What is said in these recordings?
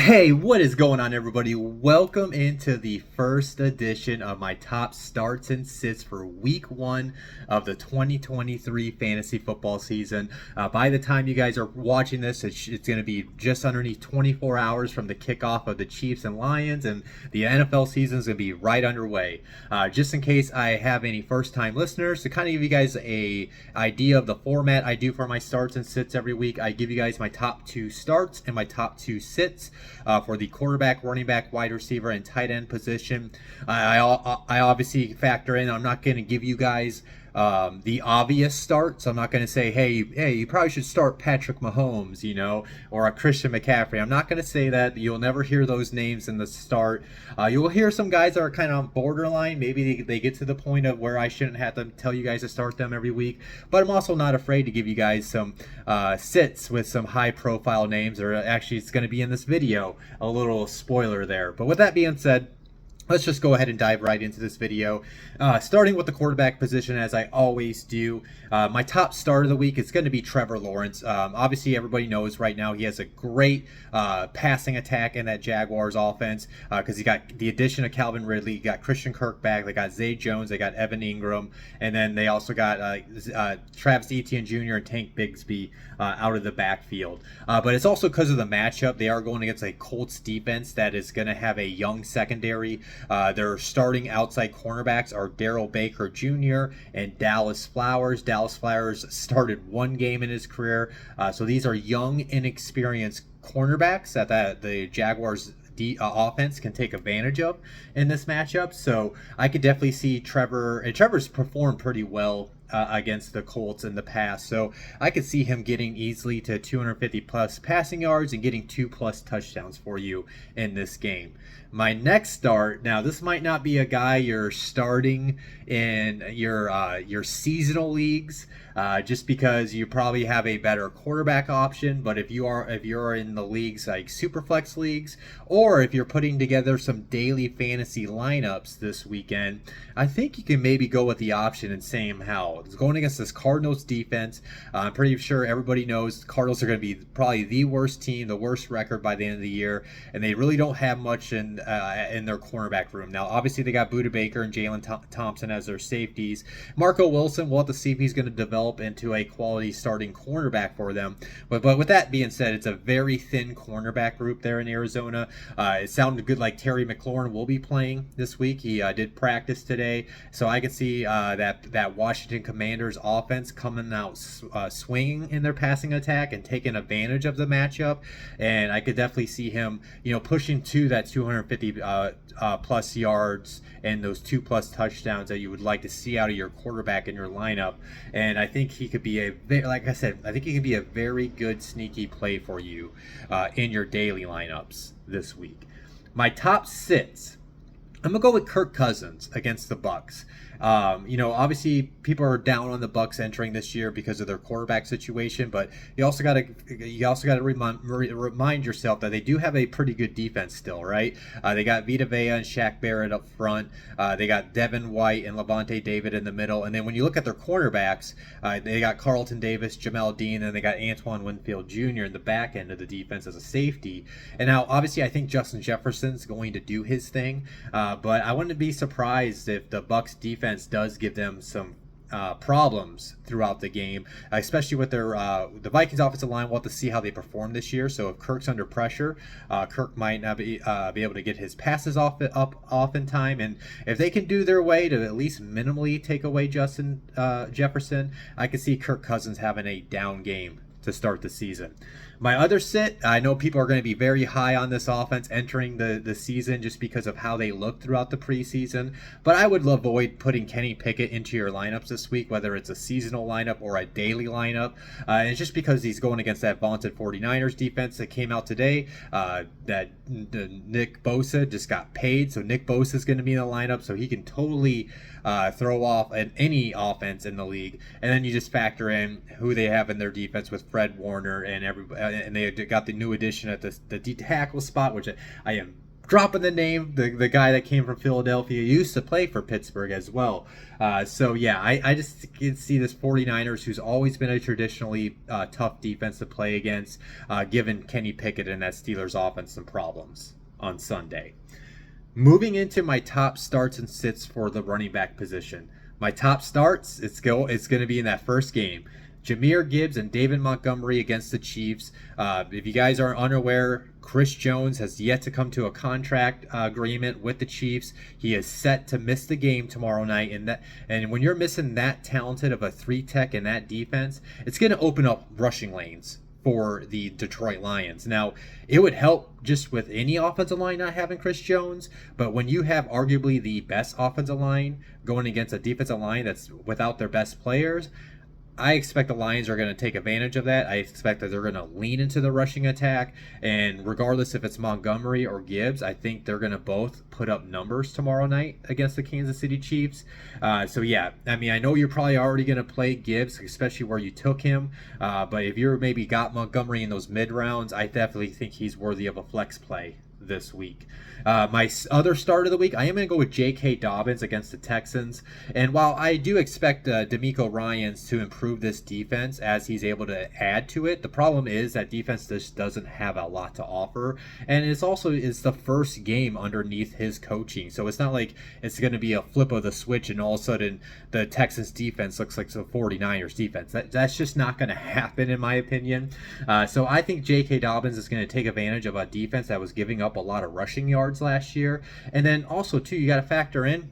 Hey, what is going on, everybody? Welcome into the first edition of my top starts and sits for week one of the 2023 fantasy football season. By the time you guys are watching this, it's going to be just underneath 24 hours from the kickoff of the Chiefs and Lions, and the NFL season is going to be right underway. Just in case I have any first-time listeners, to kind of give you guys a idea of the format I do for my starts and sits every week, I give you guys my top two starts and my top two sits. For the quarterback, running back, wide receiver, and tight end position. I obviously factor in, I'm not going to give you guys the obvious start, so I'm not going to say, hey, you probably should start Patrick Mahomes, or a Christian McCaffrey. I'm not going to say that. You'll never hear those names in the start. You'll hear some guys that are kind of on borderline. Maybe they get to the point of where I shouldn't have to tell you guys to start them every week. But I'm also not afraid to give you guys some sits with some high-profile names, or actually it's going to be in this video, a little spoiler there. But with that being said, let's just go ahead and dive right into this video. Starting with the quarterback position, as I always do. My top start of the week is going to be Trevor Lawrence. Obviously, everybody knows right now he has a great passing attack in that Jaguars offense because he got the addition of Calvin Ridley, you got Christian Kirk back, they got Zay Jones, they got Evan Ingram, and then they also got Travis Etienne Jr. and Tank Bigsby out of the backfield. But it's also because of the matchup. They are going against a Colts defense that is going to have a young secondary. Their starting outside cornerbacks are Darrell Baker Jr. and Dallas Flowers. Dallas Flowers started one game in his career. So these are young, inexperienced cornerbacks that the Jaguars offense can take advantage of in this matchup. So I could definitely see Trevor, and Trevor's performed pretty well against the Colts in the past. So I could see him getting easily to 250 plus passing yards and getting 2+ touchdowns for you in this game. My next start, now this might not be a guy you're starting in your seasonal leagues, just because you probably have a better quarterback option. But if you're in the leagues like Superflex leagues, or if you're putting together some daily fantasy lineups this weekend, I think you can maybe go with the option in Sam Howell. It's going against this Cardinals defense. I'm pretty sure everybody knows the Cardinals are going to be probably the worst team, the worst record by the end of the year, and they really don't have much in their cornerback room. Now, obviously, they got Budda Baker and Jalen Thompson as their safeties. Marco Wilson, we'll have to see if he's going to develop into a quality starting cornerback for them. But with that being said, it's a very thin cornerback group there in Arizona. It sounded good like Terry McLaurin will be playing this week. He did practice today, so I can see that Washington Commanders offense coming out swinging in their passing attack and taking advantage of the matchup. And I could definitely see him, pushing to that 250 plus yards and those 2+ touchdowns that you would like to see out of your quarterback in your lineup. And I think he could be like I said, I think he could be a very good sneaky play for you in your daily lineups this week. My top sits, I'm gonna go with Kirk Cousins against the Bucs. Obviously people are down on the Bucs entering this year because of their quarterback situation, but you also got to remind yourself that they do have a pretty good defense still, right? They got Vita Vea and Shaq Barrett up front. They got Devin White and Lavonte David in the middle, and then when you look at their cornerbacks, they got Carlton Davis, Jamel Dean, and they got Antoine Winfield Jr. in the back end of the defense as a safety. And now, obviously, I think Justin Jefferson's going to do his thing, but I wouldn't be surprised if the Bucs defense does give them some problems throughout the game, especially with their the Vikings offensive line. We'll have to see how they perform this year. So if Kirk's under pressure, Kirk might not be able to get his passes off in time. And if they can do their way to at least minimally take away Justin Jefferson, I could see Kirk Cousins having a down game to start the season. My other sit, I know people are going to be very high on this offense entering the season just because of how they look throughout the preseason, but I would avoid putting Kenny Pickett into your lineups this week, whether it's a seasonal lineup or a daily lineup. And it's just because he's going against that vaunted 49ers defense that came out today, that Nick Bosa just got paid, so Nick Bosa is going to be in the lineup, so he can totally throw off any offense in the league. And then you just factor in who they have in their defense with Fred Warner and everybody, and they got the new addition at the D tackle spot, which I am dropping the name, the guy that came from Philadelphia, used to play for Pittsburgh as well. So yeah, I just can see this 49ers, who's always been a traditionally tough defense to play against, given Kenny Pickett and that Steelers offense some problems on Sunday. Moving into my top starts and sits for the running back position. My top starts, it's going to be in that first game. Jahmyr Gibbs and David Montgomery against the Chiefs. If you guys are unaware, Chris Jones has yet to come to a contract agreement with the Chiefs. He is set to miss the game tomorrow night, and when you're missing that talented of a 3-tech in that defense, it's going to open up rushing lanes for the Detroit Lions. Now, it would help just with any offensive line not having Chris Jones, but when you have arguably the best offensive line going against a defensive line that's without their best players, I expect the Lions are going to take advantage of that. I expect that they're going to lean into the rushing attack, and regardless if it's Montgomery or Gibbs, I think they're going to both put up numbers tomorrow night against the Kansas City Chiefs. So yeah, I mean, I know you're probably already going to play Gibbs, especially where you took him, but if you're maybe got Montgomery in those mid rounds, I definitely think he's worthy of a flex play this week. My other start of the week, I am going to go with J.K. Dobbins against the Texans. And while I do expect D'Amico Ryans to improve this defense as he's able to add to it, the problem is that defense just doesn't have a lot to offer. And it's the first game underneath his coaching. So it's not like it's going to be a flip of the switch and all of a sudden the Texans defense looks like the 49ers defense. That's just not going to happen in my opinion. So I think J.K. Dobbins is going to take advantage of a defense that was giving up a lot of rushing yards last year. And then also too, you got to factor in,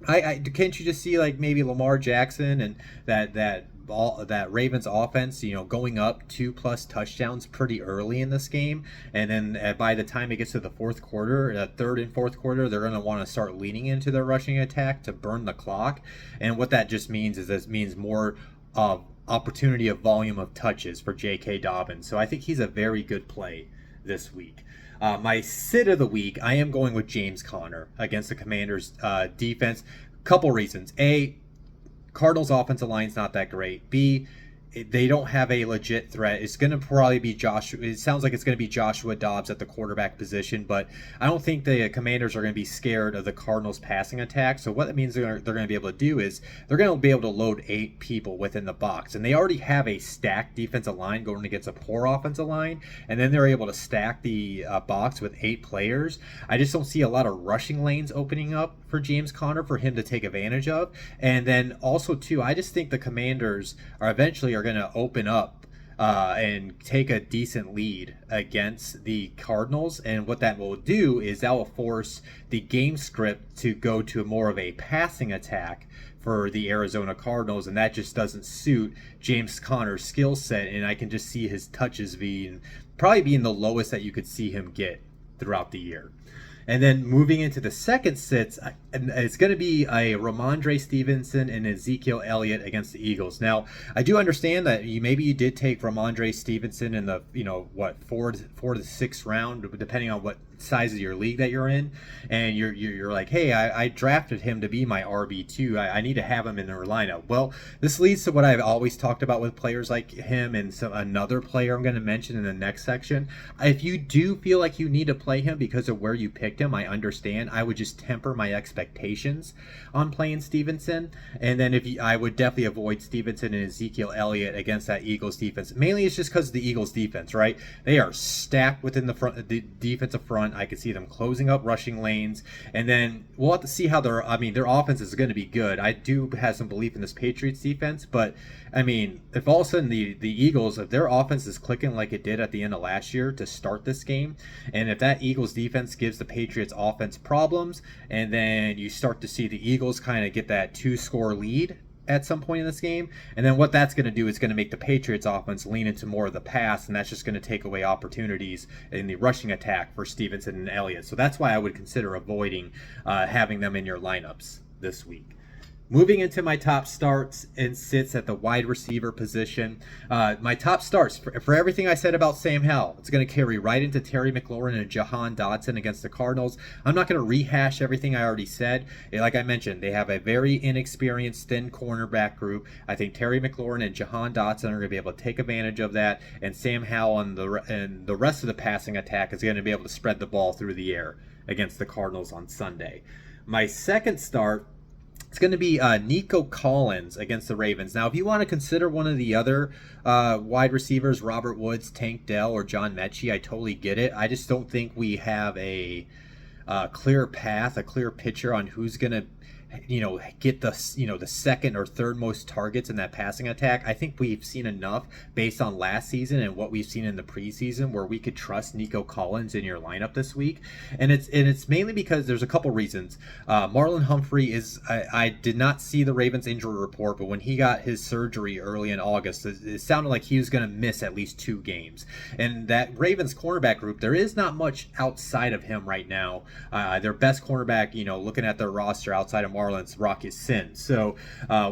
I can't you just see like maybe Lamar Jackson and that Ravens offense, going up 2+ touchdowns pretty early in this game, and then by the time it gets to the fourth quarter, third and fourth quarter, they're going to want to start leaning into their rushing attack to burn the clock. And what that just means is this means more opportunity of volume of touches for J.K. Dobbins. So I think he's a very good play this week. My sit of the week, I am going with James Conner against the Commanders' defense. Couple reasons. A, Cardinals' offensive line's not that great. B, they don't have a legit threat. It's going to probably be Joshua. It sounds like it's going to be Joshua Dobbs at the quarterback position, but I don't think the Commanders are going to be scared of the Cardinals' passing attack. So what that means they're going to be able to do is they're going to be able to load 8 people within the box, and they already have a stacked defensive line going against a poor offensive line, and then they're able to stack the box with 8 players. I just don't see a lot of rushing lanes opening up for James Conner for him to take advantage of. And then also too, I just think the Commanders are eventually going to open up and take a decent lead against the Cardinals, and what that will do is that will force the game script to go to more of a passing attack for the Arizona Cardinals, and that just doesn't suit James Conner's skill set, and I can just see his touches probably being the lowest that you could see him get throughout the year. And then moving into the second sits, it's going to be a Rhamondre Stevenson and Ezekiel Elliott against the Eagles. Now, I do understand that maybe you did take Rhamondre Stevenson in the 4th to 6th round, depending on what size of your league that you're in, and you're like, hey, I drafted him to be my RB2. I need to have him in their lineup. Well, this leads to what I've always talked about with players like him and another player I'm going to mention in the next section. If you do feel like you need to play him because of where you picked him, I understand. I would just temper my expectations on playing Stevenson, and then I would definitely avoid Stevenson and Ezekiel Elliott against that Eagles defense. Mainly it's just because of the Eagles defense, right? They are stacked within the defensive front. I can see them closing up rushing lanes, and then we'll have to see how their offense is going to be good. I do have some belief in this Patriots defense, but I mean, if all of a sudden the Eagles, if their offense is clicking like it did at the end of last year to start this game, and if that Eagles defense gives the Patriots offense problems, and then you start to see the Eagles kind of get that 2-score lead at some point in this game, and then what that's going to do is going to make the Patriots offense lean into more of the pass, and that's just going to take away opportunities in the rushing attack for Stevenson and Elliott. So that's why I would consider avoiding having them in your lineups this week. Moving into my top starts and sits at the wide receiver position. My top starts, for everything I said about Sam Howell, it's going to carry right into Terry McLaurin and Jahan Dotson against the Cardinals. I'm not going to rehash everything I already said. Like I mentioned, they have a very inexperienced, thin cornerback group. I think Terry McLaurin and Jahan Dotson are going to be able to take advantage of that, and Sam Howell and the rest of the passing attack is going to be able to spread the ball through the air against the Cardinals on Sunday. My second start, it's going to be Nico Collins against the Ravens. Now, if you want to consider one of the other wide receivers, Robert Woods, Tank Dell, or John Mechie, I totally get it. I just don't think we have a clear path, a clear picture on who's going to get the second or third most targets in that passing attack. I think we've seen enough based on last season and what we've seen in the preseason where we could trust Nico Collins in your lineup this week. And it's mainly because there's a couple reasons. Marlon Humphrey I did not see the Ravens injury report, but when he got his surgery early in August, it sounded like he was going to miss at least 2 games. And that Ravens cornerback group, there is not much outside of him right now. Their best cornerback, looking at their roster outside of Marlon's Rock is Sin. So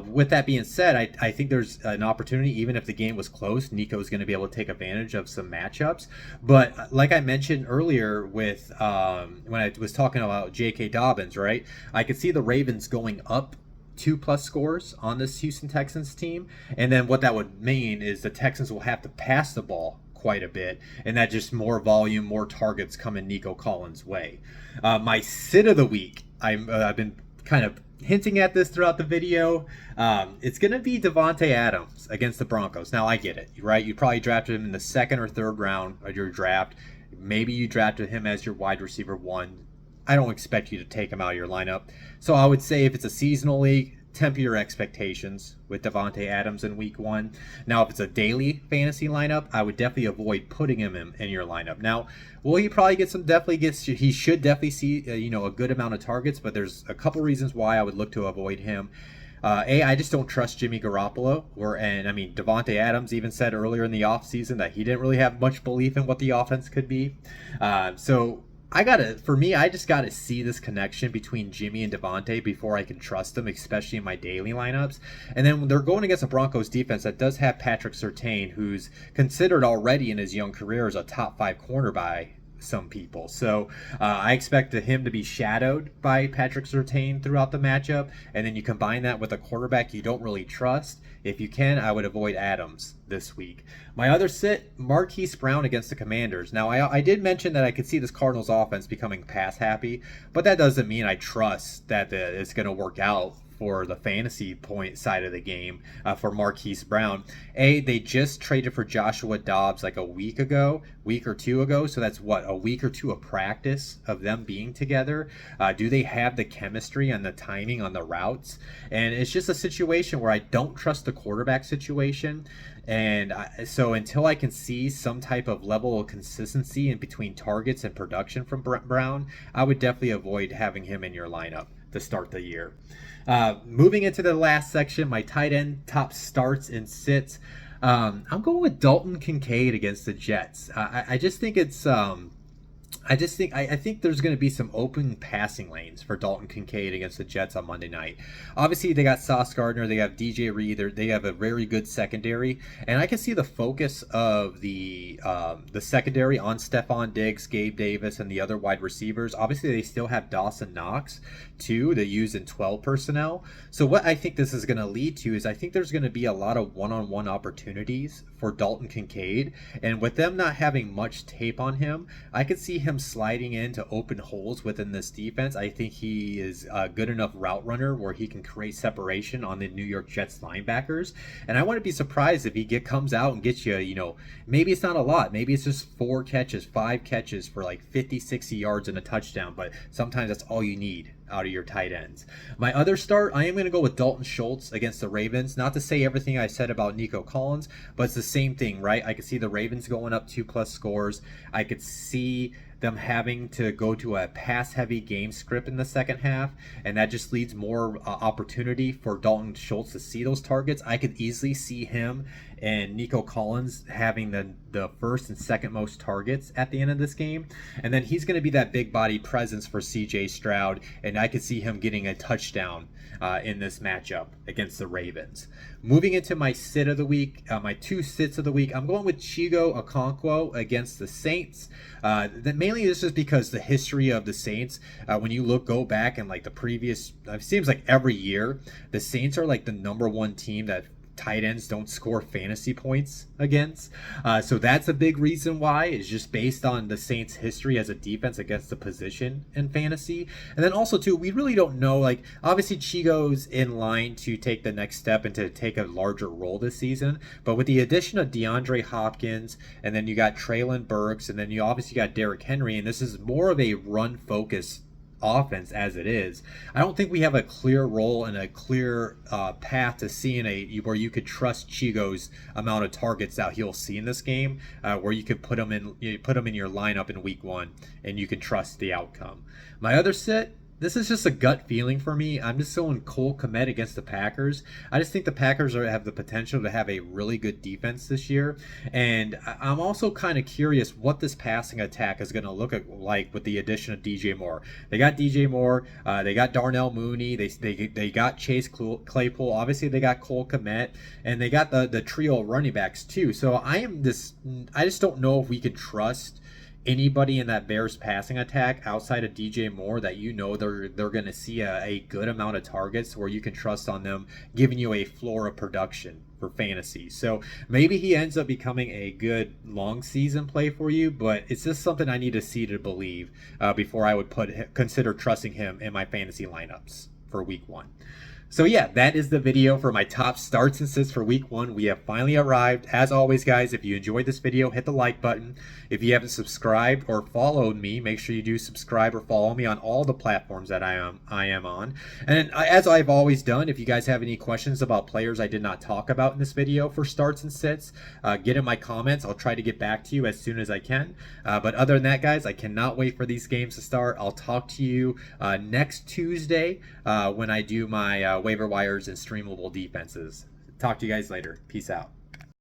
with that being said, I think there's an opportunity, even if the game was close, Nico is going to be able to take advantage of some matchups. But like I mentioned earlier with when I was talking about J.K. Dobbins, right? I could see the Ravens going up 2+ scores on this Houston Texans team. And then what that would mean is the Texans will have to pass the ball quite a bit, and that just more volume, more targets coming Nico Collins' way. My sit of the week, I've been kind of hinting at this throughout the video. It's going to be Davante Adams against the Broncos. Now, I get it, right? You probably drafted him in the 2nd or 3rd round of your draft. Maybe you drafted him as your wide receiver 1. I don't expect you to take him out of your lineup. So I would say if it's a seasonal league, temper your expectations with Davante Adams in week 1. Now, if it's a daily fantasy lineup, I would definitely avoid putting him in your lineup. Now, will he probably he should definitely see a good amount of targets, but there's a couple reasons why I would look to avoid him. I just don't trust Jimmy Garoppolo. Davante Adams even said earlier in the offseason that he didn't really have much belief in what the offense could be. I just gotta see this connection between Jimmy and Davante before I can trust them, especially in my daily lineups. And then when they're going against a Broncos defense that does have Patrick Surtain, who's considered already in his young career as a top 5 corner by some people. So I expect him to be shadowed by Patrick Surtain throughout the matchup. And then you combine that with a quarterback you don't really trust. If you can, I would avoid Adams this week. My other sit, Marquise Brown against the Commanders. Now, I did mention that I could see this Cardinals offense becoming pass happy, but that doesn't mean I trust that it's going to work out for the fantasy point side of the game for Marquise Brown. They just traded for Joshua Dobbs like a week or 2 ago. So that's a week or 2 of practice of them being together. Do they have the chemistry and the timing on the routes? And it's just a situation where I don't trust the quarterback situation. And so until I can see some type of level of consistency in between targets and production from Brown, I would definitely avoid having him in your lineup to start the year. Moving into the last section, my tight end top starts and sits. I'm going with Dalton Kincaid against the Jets. I think there's going to be some open passing lanes for Dalton Kincaid against the Jets on Monday night. Obviously, they got Sauce Gardner, they have DJ Reed, they have a very good secondary, and I can see the focus of the secondary on Stephon Diggs, Gabe Davis, and the other wide receivers. Obviously, they still have Dawson Knox too to use in 12 personnel. So what I think this is going to lead to is I think there's going to be a lot of one-on-one opportunities for Dalton Kincaid, and with them not having much tape on him, I could see him sliding into open holes within this defense. I think he is a good enough route runner where he can create separation on the New York Jets linebackers, and I wouldn't be surprised if he comes out and gets you, maybe it's not a lot, maybe it's just 4 catches, 5 catches for like 50-60 yards and a touchdown, but sometimes that's all you need out of your tight ends. My other start, I am going to go with Dalton Schultz against the Ravens. Not to say everything I said about Nico Collins, but it's the same thing, right? I could see the Ravens going up 2+ scores. I could see them having to go to a pass-heavy game script in the second half, and that just leads more opportunity for Dalton Schultz to see those targets. I could easily see him and Nico Collins having the first and second most targets at the end of this game. And then he's going to be that big body presence for CJ Stroud, and I could see him getting a touchdown in this matchup against the Ravens. Moving into my sit of the week, my two sits of the week, I'm going with Okonkwo against the Saints. That mainly is just because the history of the Saints, when you go back and like the previous, it seems like every year, the Saints are like the number one team that tight ends don't score fantasy points against. So that's a big reason why, is just based on the Saints' history as a defense against the position in fantasy. And then also too, we really don't know, like obviously Chigo's in line to take the next step and to take a larger role this season. But with the addition of DeAndre Hopkins, and then you got Treylon Burks, and then you obviously got Derrick Henry, and this is more of a run focus offense as it is. I don't think we have a clear role and a clear path to seeing where you could trust Chigo's amount of targets that he'll see in this game, where you could put him in your lineup in week 1 and you can trust the outcome. My other sit, this is just a gut feeling for me. I'm just going Cole Kmet against the Packers. I just think the Packers have the potential to have a really good defense this year. And I'm also kind of curious what this passing attack is going to look like with the addition of DJ Moore. They got DJ Moore. They got Darnell Mooney. They got Chase Claypool. Obviously, they got Cole Kmet. And they got the trio of running backs, too. So I just don't know if we can trust anybody in that Bears passing attack outside of DJ Moore that they're going to see a good amount of targets where you can trust on them giving you a floor of production for fantasy. So maybe he ends up becoming a good long season play for you, but it's just something I need to see to believe before I would consider trusting him in my fantasy lineups for week 1. So yeah, that is the video for my top starts and sits for week 1. We have finally arrived. As always, guys, if you enjoyed this video, hit the like button. If you haven't subscribed or followed me, make sure you do subscribe or follow me on all the platforms that I am on. And as I've always done, if you guys have any questions about players I did not talk about in this video for starts and sits, get in my comments. I'll try to get back to you as soon as I can. But other than that, guys, I cannot wait for these games to start. I'll talk to you next Tuesday when I do my waiver wires and streamable defenses. Talk to you guys later. Peace out.